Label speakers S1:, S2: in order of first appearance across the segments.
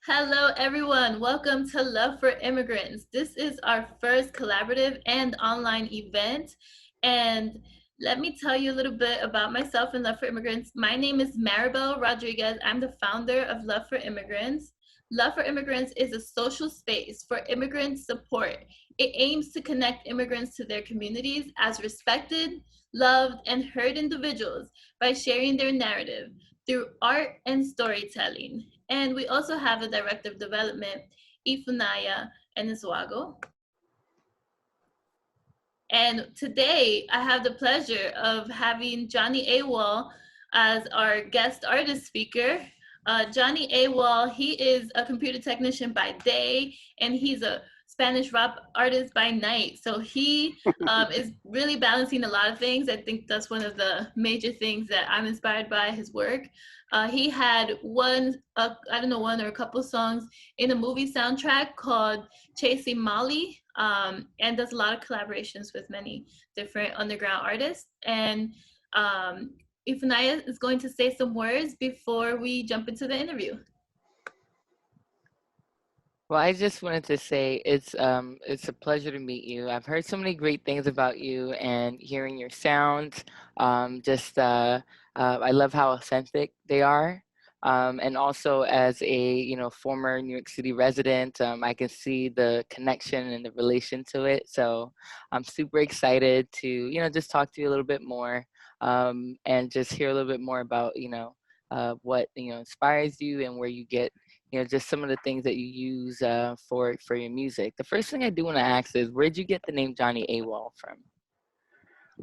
S1: Hello, everyone. Welcome to Love for Immigrants. This is our first collaborative and online event. And let me tell you a little bit about myself and Love for Immigrants. My name is Maribel Rodriguez. I'm the founder of Love for Immigrants. Love for Immigrants is a social space for immigrant support. It aims to connect immigrants to their communities as respected, loved, and heard individuals by sharing their narrative through art and storytelling. And we also have a director of development, Ifunaya and Nzwago. And today I have the pleasure of having Jhonny Awol as our guest artist speaker. Jhonny Awol, he is a computer technician by day, and he's a Spanish rap artist by night. So he is really balancing a lot of things. I think that's one of the major things that I'm inspired by his work. He had I don't know, one or a couple songs in a movie soundtrack called Chasing Molly, and does a lot of collaborations with many different underground artists. And Ifunaya is going to say some words before we jump into the interview.
S2: Well, I just wanted to say it's a pleasure to meet you. I've heard so many great things about you and hearing your sounds. Just I love how authentic they are. And also as a former New York City resident, I can see the connection and the relation to it. So I'm super excited to just talk to you a little bit more, and just hear a little bit more about what inspires you and where you get just some of the things that you use for your music. The first thing I do want to ask is, where'd you get the name Jhonny Awol from?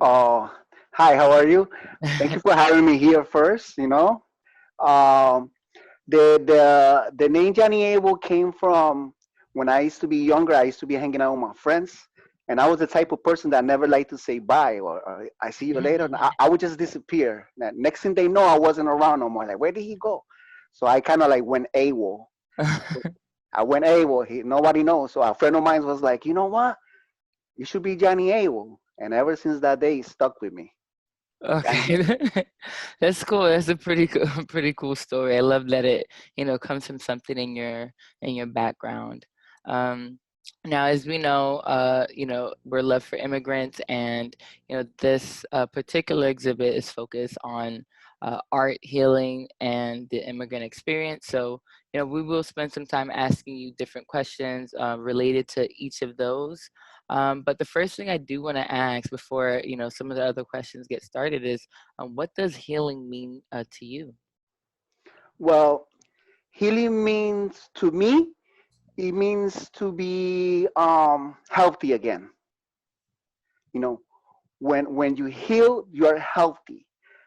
S3: Oh, hi, how are you? Thank you for having me here first, Um, the name Johnny Abel came from when I used to be younger. I used to be hanging out with my friends, and I was the type of person that never liked to say bye or I see you later. And
S2: Mm.
S3: I would just disappear. Next thing they know, I wasn't around no more. Like, where did he go? So I kind of like went AWOL. I went AWOL. Nobody knows. So a friend of mine was like, you know what? You should be Johnny AWOL. And ever since that day, it stuck with me. Johnny
S2: Okay, that's cool. That's a pretty cool, pretty cool story. I love that it, comes from something in your background. Um, Now, as we know, we're Love for Immigrants, and this particular exhibit is focused on art, healing, and the immigrant experience. So, we will spend some time asking you different questions related to each of those. But the first thing I do want to ask before some of the other questions get started is, what does healing mean to you?
S3: Well, healing means to me, it means to be healthy again. You know, when you heal, you are healthy.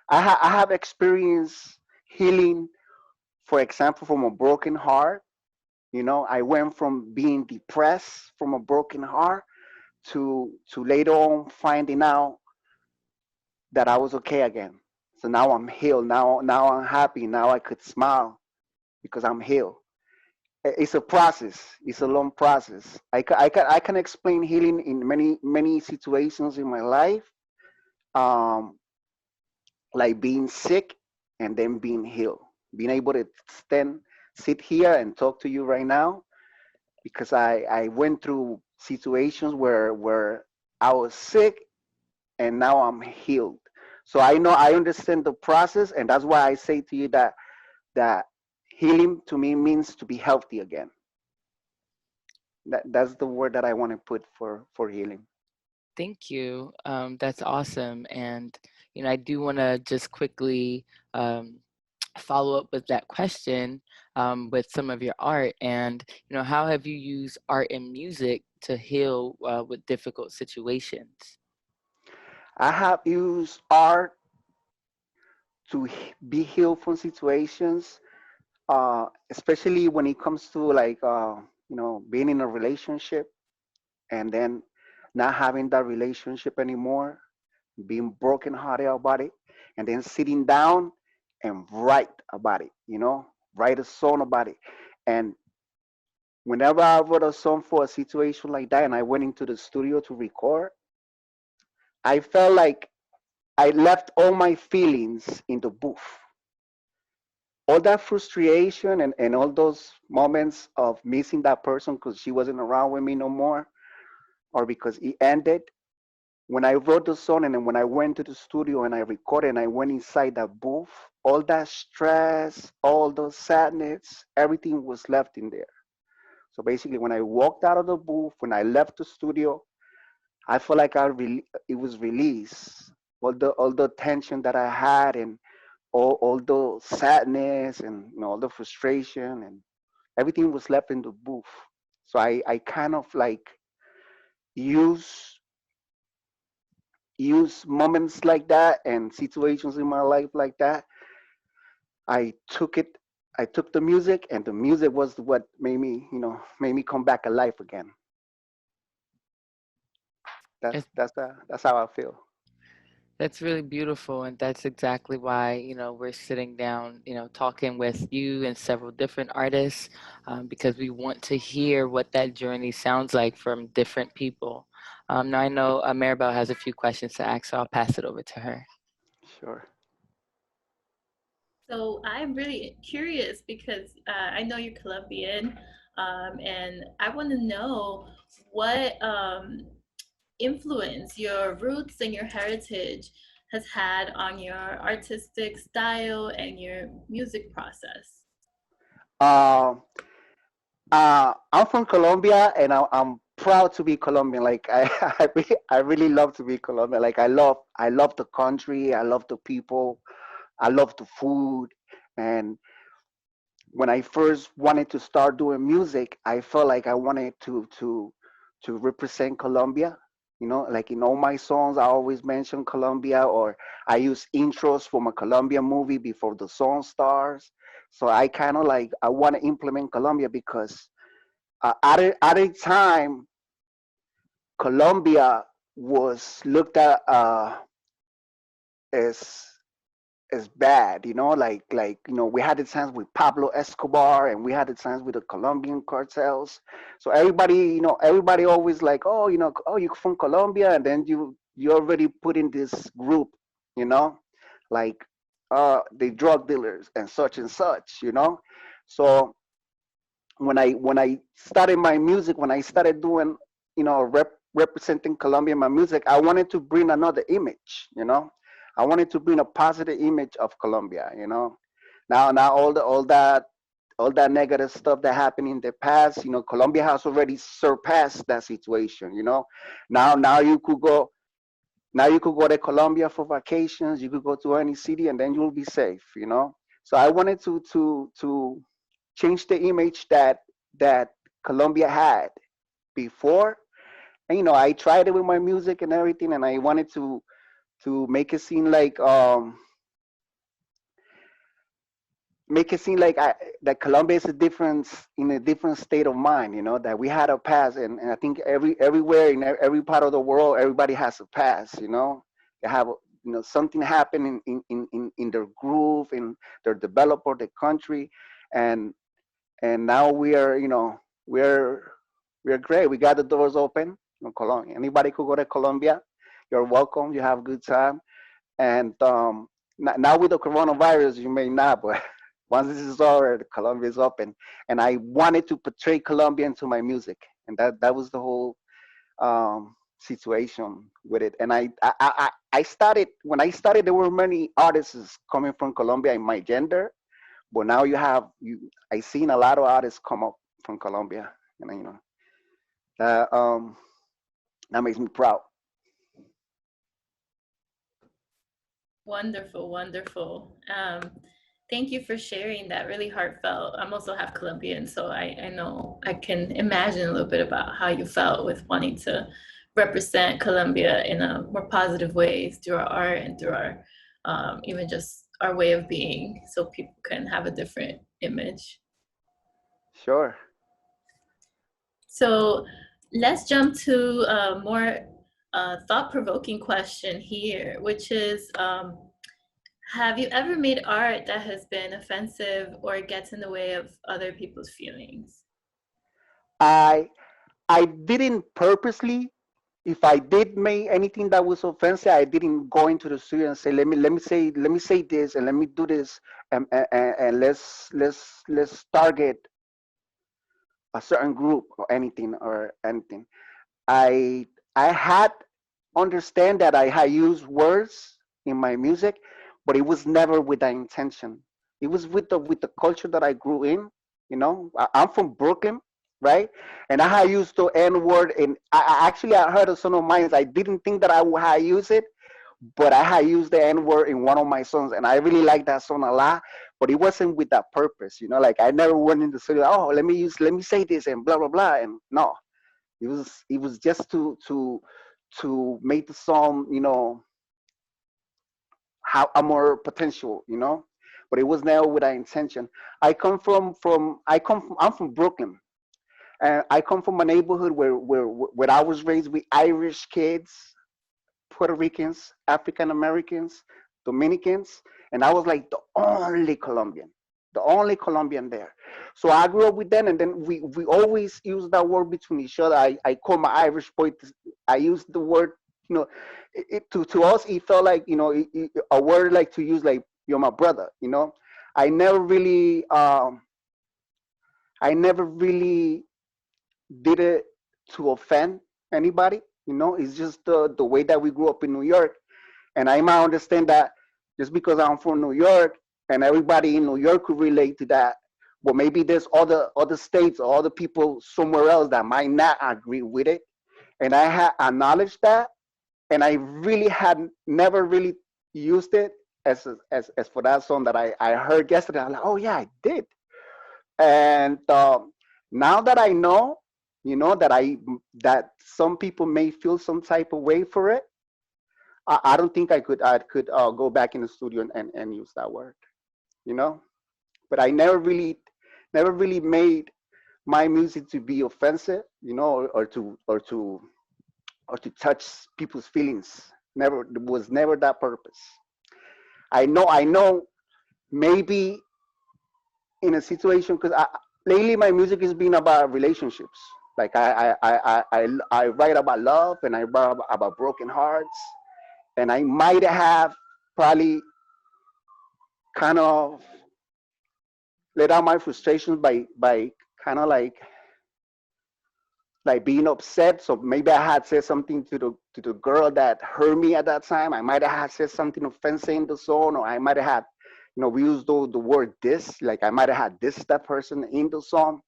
S3: I have experienced healing, for example, from a broken heart. I went from being depressed from a broken heart to later on finding out that I was okay again. So now I'm healed. Now I'm happy. Now I could smile because I'm healed. It's a process. It's a long process. I can explain healing in many situations in my life, um, like being sick and then being healed, being able to stand, sit here and talk to you right now because I went through situations where I was sick and now I'm healed. So I understand the process, and that's why I say to you that healing to me means to be healthy again. That's the word that I want to put for healing.
S2: Thank you. That's awesome. And, I do want to just quickly follow up with that question with some of your art. And, how have you used art and music to heal with difficult situations?
S3: I have used art to be healed from situations, especially when it comes to like being in a relationship and then not having that relationship anymore, being brokenhearted about it, and then sitting down and write about it. Write a song about it. And whenever I wrote a song for a situation like that, and I went into the studio to record, I felt like I left all my feelings in the booth. all that frustration and all those moments of missing that person because she wasn't around with me no more, or because it ended. When I wrote the song and then when I went to the studio and I recorded and I went inside that booth, all that stress, all those sadness, everything was left in there. So basically, when I walked out of the booth, when I left the studio, I felt like it was released. All the tension that I had and all the sadness and all the frustration and everything was left in the booth. So I kind of like use use moments like that and situations in my life like that. I took it. I took the music, and the music was what made me come back alive again. That's how I feel.
S2: That's really beautiful, and that's exactly why we're sitting down, talking with you and several different artists, because we want to hear what that journey sounds like from different people. Now I know Maribel has a few questions to ask, so I'll pass it over to her.
S3: Sure.
S1: So I'm really curious because I know you're Colombian, and I want to know what influence your roots and your heritage has had on your artistic style and your music process.
S3: Uh, I'm from Colombia, and I'm proud to be Colombian. Like I really love to be Colombian. Like I love the country. I love the people. I love the food. And when I first wanted to start doing music, I felt like I wanted to represent Colombia. Like in all my songs, I always mention Colombia, or I use intros from a Colombian movie before the song starts. So I kind of like I want to implement Colombia because at a time, Colombia was looked at as bad, we had the times with Pablo Escobar and we had the times with the Colombian cartels. So everybody always like, oh, oh, you're from Colombia, and then you already put in this group, you know, like the drug dealers and such. So when I started my music, when I started doing, representing Colombia in my music, I wanted to bring another image. I wanted to bring a positive image of Colombia. Now all that negative stuff that happened in the past, Colombia has already surpassed that situation. Now you could go to Colombia for vacations, you could go to any city and then you'll be safe. So I wanted to change the image that Colombia had before. And I tried it with my music and everything, and I wanted to make it seem like that Colombia is in a different state of mind. That we had a past, and I think everywhere in every part of the world, everybody has a past. They have something happened in their groove, in their developer, the country, and now we're great. We got the doors open. Colombia, anybody could go to Colombia. You're welcome. You have a good time. And now with the coronavirus, you may not, but once this is over, Colombia is open. And I wanted to portray Colombia into my music, and that was the whole situation with it. And I started when I started. There were many artists coming from Colombia in my gender, but now I seen a lot of artists come up from Colombia, and that that makes me proud.
S1: Wonderful, wonderful. Thank you for sharing that. Really heartfelt. I'm also half Colombian, so I know I can imagine a little bit about how you felt with wanting to represent Colombia in a more positive ways through our art and through our even just our way of being, so people can have a different image.
S3: Sure.
S1: So let's jump to a more thought-provoking question here, which is, have you ever made art that has been offensive or gets in the way of other people's feelings?
S3: I I didn't purposely, if I did make anything that was offensive, I didn't go into the studio and say, let me say this and let me do this, and let's target a certain group or anything. I I had understand that I had used words in my music, but it was never with that intention. It was with the culture that I grew in. I'm from Brooklyn, right? And I had used the N word, and actually I heard a song of mine. I didn't think that I would have used it, but I had used the N word in one of my songs, and I really like that song a lot. But it wasn't with that purpose. Like I never went in the studio. Oh, let me say this and blah blah blah. And no, it was just to make the song, have a more potential, but it was never with that intention. I'm from Brooklyn, and I come from a neighborhood where I was raised with Irish kids, Puerto Ricans, African Americans, Dominicans, and I was like the only Colombian there. So I grew up with them, and then we always use that word between each other. I call my Irish boy. I use the word, you know, to us it felt like, a word like to use like you're my brother. I never really um I never really did it to offend anybody. It's just the way that we grew up in New York. And I might understand that just because I'm from New York and everybody in New York could relate to that, but maybe there's other states or other people somewhere else that might not agree with it. And I had acknowledged that, and I really had never really used it as for that song that I heard yesterday. I'm like, oh yeah, I did. And now that I know, that some people may feel some type of way for it. I don't think I could go back in the studio and use that word, you know. But I never really made my music to be offensive, or to touch people's feelings. Never, it was never that purpose. I know maybe in a situation, because lately my music has been about relationships. Like I write about love, and I write about broken hearts, and I might have probably kind of let out my frustrations by kind of like being upset. So maybe I had said something to the girl that hurt me at that time. I might have had said something offensive in the song, or I might have had, we use the word this, like I might have had this that person in the song,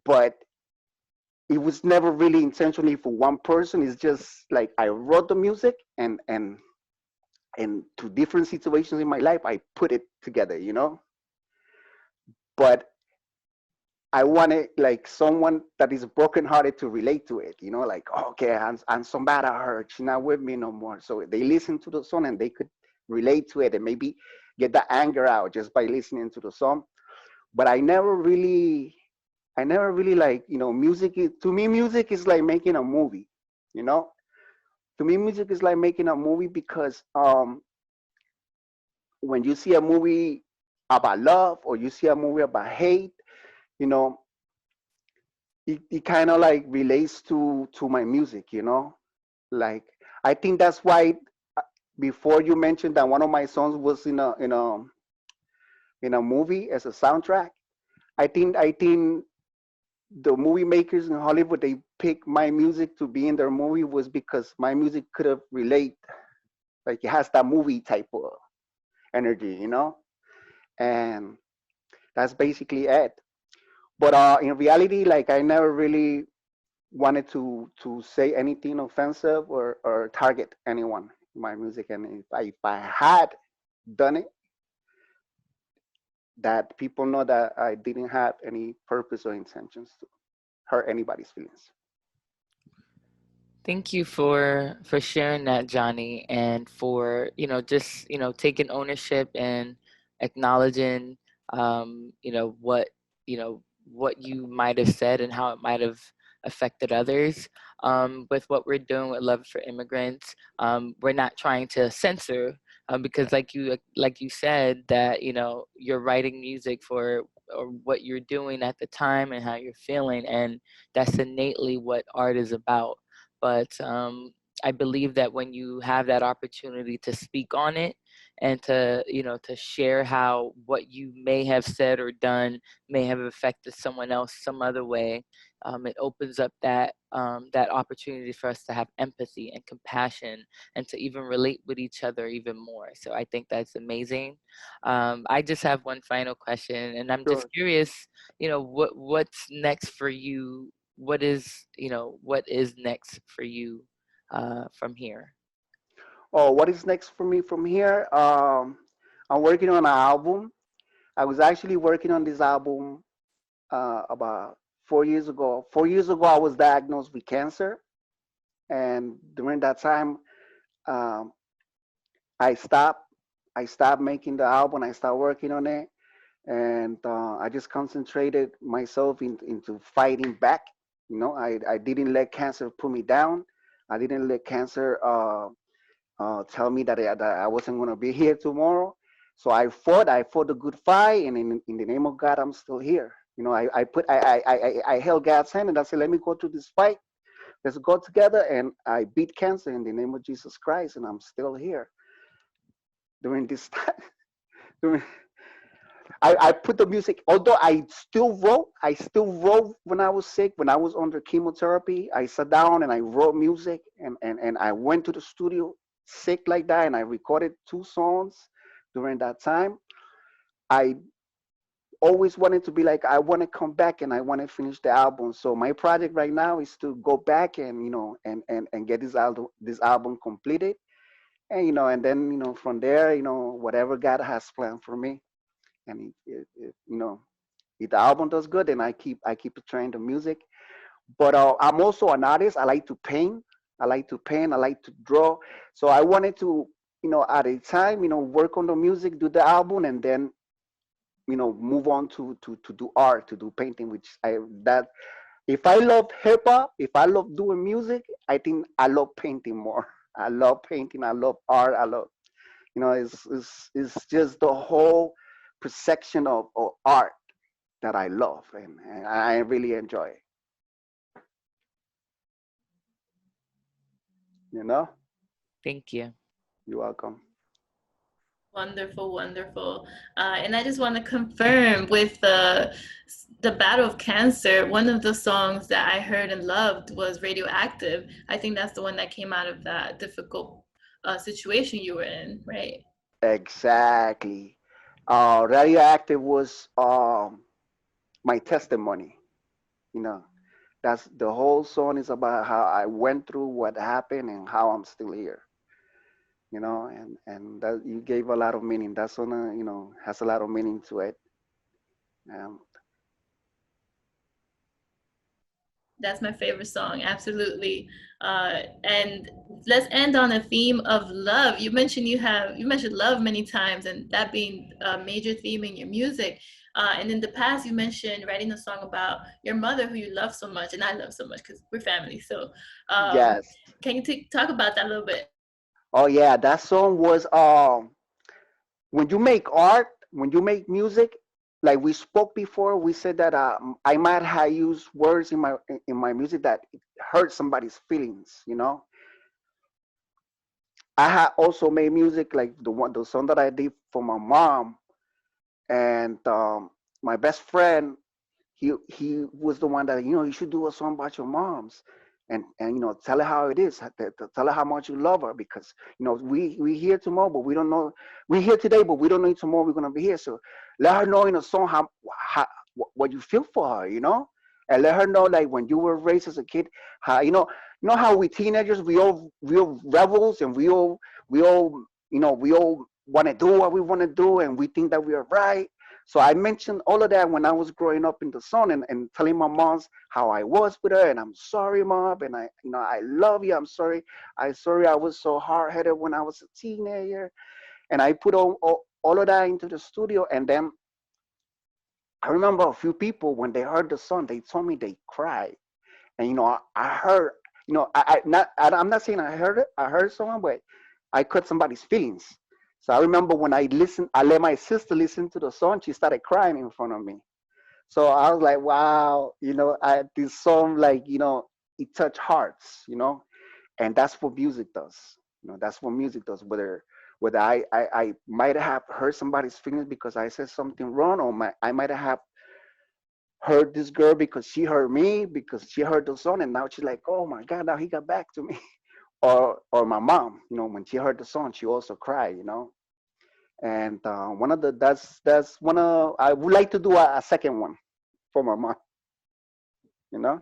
S3: but it was never really intentionally for one person. It's just like I wrote the music, and to different situations in my life I put it together. But I wanted like someone that is brokenhearted to relate to it, like, oh, okay, I'm so bad at her. She's not with me no more. So they listen to the song and they could relate to it and maybe get the anger out just by listening to the song. But I never really like, to me, music is like making a movie, you know? To me, music is like making a movie because when you see a movie about love or you see a movie about hate, you know, it kind of like relates to my music, like I think that's why, uh, before you mentioned that one of my songs was in a movie as a soundtrack. I think the movie makers in Hollywood, they picked my music to be in their movie was because my music could have relate, like it has that movie type of energy, and that's basically it. But in reality, like I never really wanted to say anything offensive or target anyone in my music. And if I had done it, that people know that I didn't have any purpose or intentions to hurt anybody's feelings.
S2: Thank you for sharing that, Johnny, and for just taking ownership and acknowledging what what you might have said and how it might have affected others. With what we're doing with Love for Immigrants, we're not trying to censor, because like you said that you're writing music for or what you're doing at the time and how you're feeling, and that's innately what art is about. but I believe that when you have that opportunity to speak on it and to, to share how what you may have said or done may have affected someone else some other way, it opens up that opportunity for us to have empathy and compassion and to even relate with each other even more. So I think that's amazing. I just have one final question, and I'm just
S3: Sure.
S2: curious, what's next for you? What is next for you from here?
S3: Oh, what is next for me from here? I'm working on an album. I was actually working on this album about 4 years ago. 4 years ago, I was diagnosed with cancer, and during that time, um, I stopped. I stopped making the album. I started working on it, and I just concentrated myself into fighting back. I didn't let cancer put me down. I didn't let cancer tell me that I wasn't going to be here tomorrow. So I fought a good fight, and in the name of God, I'm still here. I held God's hand and I said, let me go through this fight. Let's go together. And I beat cancer in the name of Jesus Christ, and I'm still here during this time. During, I put the music, although I still wrote when I was sick, when I was under chemotherapy. I sat down and I wrote music, and I went to the studio sick like that, and I recorded 2 songs during that time. I always wanted to be like, I want to come back and I want to finish the album. So my project right now is to go back and, and get this album completed. And, and then, from there, whatever God has planned for me. And if the album does good, then I keep trying the music. But I'm also an artist. I like to paint. I like to draw. So I wanted to, at a time, work on the music, do the album, and then, move on to do art, to do painting. Which I that if I love hip hop, if I love doing music, I think I love painting more. I love painting. I love art. I love, it's just the whole perception of art that I love, and I really enjoy it. You know,
S2: Thank you.
S3: you're welcome.
S1: Wonderful, wonderful. And I just want to confirm with the battle of cancer, one of the songs that I heard and loved was Radioactive. I think that's the one that came out of that difficult situation you were in, right?
S3: Exactly. Radioactive was my testimony. You know, that's the whole song is about how I went through what happened and how I'm still here. And that you gave a lot of meaning. That song, has a lot of meaning to it. Um,
S1: That's my favorite song, absolutely. And let's end on a theme of love. You mentioned love many times, and that being a major theme in your music. And in the past, you mentioned writing a song about your mother, who you love so much, and I love so much because we're family. So,
S3: yes.
S1: can you talk about that a little bit?
S3: Oh yeah, that song was when you make art, when you make music, like we spoke before, we said that I might have used words in my music that hurt somebody's feelings. I had also made music like the song that I did for my mom, and my best friend, he was the one that, you should do a song about your mom's, and tell her how it is, tell her how much you love her, because we here tomorrow, but we don't know, we here today, but we don't know tomorrow we're gonna be here. So let her know in a song how what you feel for her, and let her know, like, when you were raised as a kid, how how we teenagers, we all rebels, and we all we all want to do what we want to do, and we think that we are right. So I mentioned all of that when I was growing up in the sun, and telling my moms how I was with her, and I'm sorry, mom, and I love you. I'm sorry. I was so hard headed when I was a teenager, and I put all of that into the studio. And then I remember a few people, when they heard the song, they told me they cried. And I heard, I'm not saying I heard it. I heard someone, but I caught somebody's feelings. So I remember when I let my sister listen to the song. She started crying in front of me. So I was like, wow, this song, like, it touch hearts, and that's what music does. That's what music does. Whether I might have hurt somebody's feelings because I said something wrong, or I might have hurt this girl because she hurt me, because she heard the song, and now she's like, oh my God, now he got back to me. Or my mom, when she heard the song, she also cried. And one of the that's one of I would like to do a second one for my mom. You know.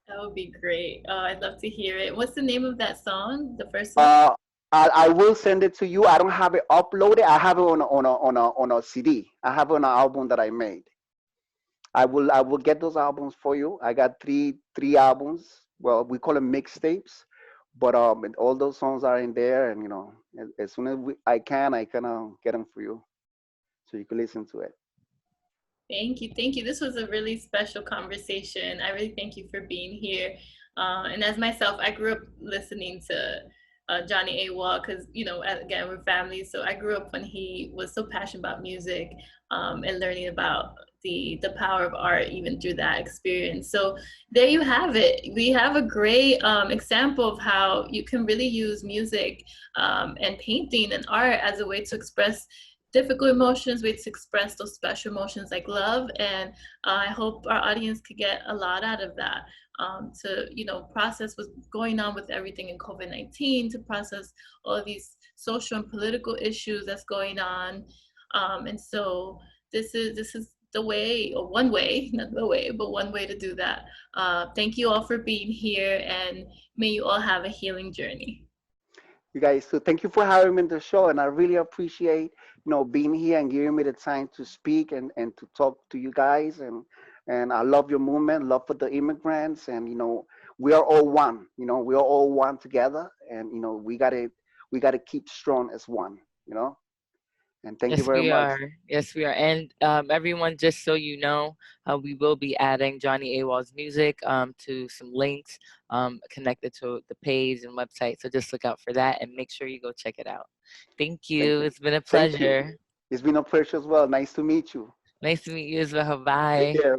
S1: That would be great. I'd love to hear it. What's the name of that song? The first one?
S3: Uh, I will send it to you. I don't have it uploaded. I have it on a CD. I have it on an album that I made. I will get those albums for you. I got three albums. Well, we call them mixtapes, but and all those songs are in there, and as soon as I can get them for you, so you can listen to it.
S1: Thank you. Thank you. This was a really special conversation. I really thank you for being here. And as myself, I grew up listening to Jhonny Awol because, again, we're family. So I grew up when he was so passionate about music and learning about the power of art even through that experience. So there you have it. We have a great example of how you can really use music and painting and art as a way to express difficult emotions, ways to express those special emotions like love. And I hope our audience could get a lot out of that, to process what's going on with everything in COVID-19, to process all of these social and political issues that's going on. And so this is the way, or one way, not the way, but one way to do that. Thank you all for being here, and may you all have a healing journey.
S3: You guys, so thank you for having me on the show, and I really appreciate being here and giving me the time to speak and to talk to you guys, and I love your movement, love for the immigrants, and we are all one. We are all one together, and we gotta keep strong as one. And thank you
S2: Yes,
S3: very
S2: we
S3: much.
S2: are. Yes, we are. And everyone, just so you know, we will be adding Jhonny Awol's music to some links connected to the page and website. So just look out for that and make sure you go check it out. Thank
S3: Thank
S2: you.
S3: you.
S2: It's been a
S3: Thank you.
S2: pleasure.
S3: It's been a pleasure as well. Nice to meet you.
S2: Nice to meet you as well.
S3: Take
S2: Bye.
S3: care.